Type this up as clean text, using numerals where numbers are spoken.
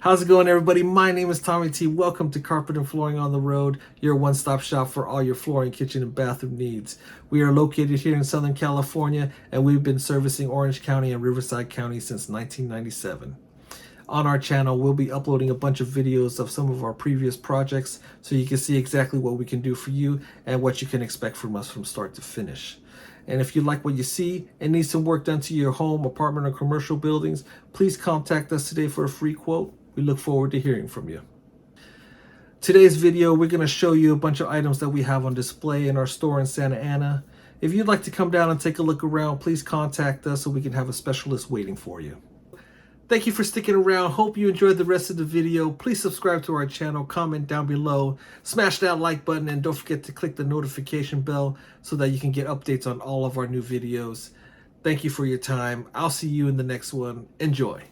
How's it going, everybody? My name is Tommy T. Welcome to Carpet and Flooring on the Road, your one-stop shop for all your flooring, kitchen, and bathroom needs. We are located here in Southern California, and we've been servicing Orange County and Riverside County since 1997. On our channel, we'll be uploading a bunch of videos of some of our previous projects so you can see exactly what we can do for you and what you can expect from us from start to finish. And if you like what you see and need some work done to your home, apartment, or commercial buildings, please contact us today for a free quote. We look forward to hearing from you. Today's video, we're going to show you a bunch of items that we have on display in our store in Santa Ana. If you'd like to come down and take a look around, please contact us so we can have a specialist waiting for you. Thank you for sticking around. Hope you enjoyed the rest of the video. Please subscribe to our channel, comment down below, smash that like button, and don't forget to click the notification bell so that you can get updates on all of our new videos. Thank you for your time. I'll see you in the next one. Enjoy.